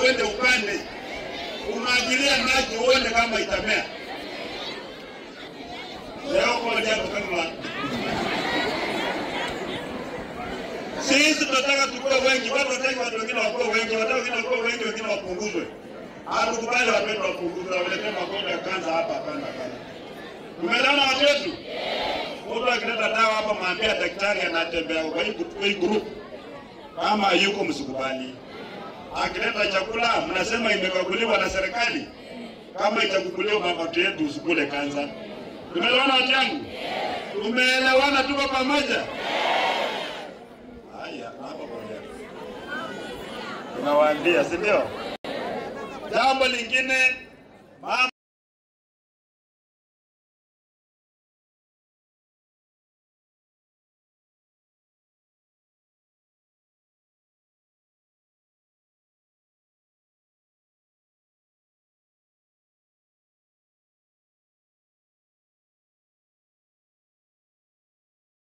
uende upande. Umwagilia maji uone kama itamea. Leo kwa jambo kama sisi tunataka tukue wengi, watu wataki watu wengine wakuwe wengi, watu wengine wakuwe wengi, wengine wapunguzwe. Hatukubali watu wetu wapunguzwe, waletee magonjwa ya kansa hapa hapana. Tumeelewana watu wetu? Mtu akileta dawa hapa mwambie daktari anatembea kwa hii group. Kama yuko msikubali. Akileta chakula mnasema imekaguliwa na serikali. Kama itakuguliwa mapato yetu usikule kansa. Tumeelewana watu yangu? Tumeelewana tuko pamoja? Haya, hapa pamoja. Tunawaambia, si ndio? Jambo lingine, mama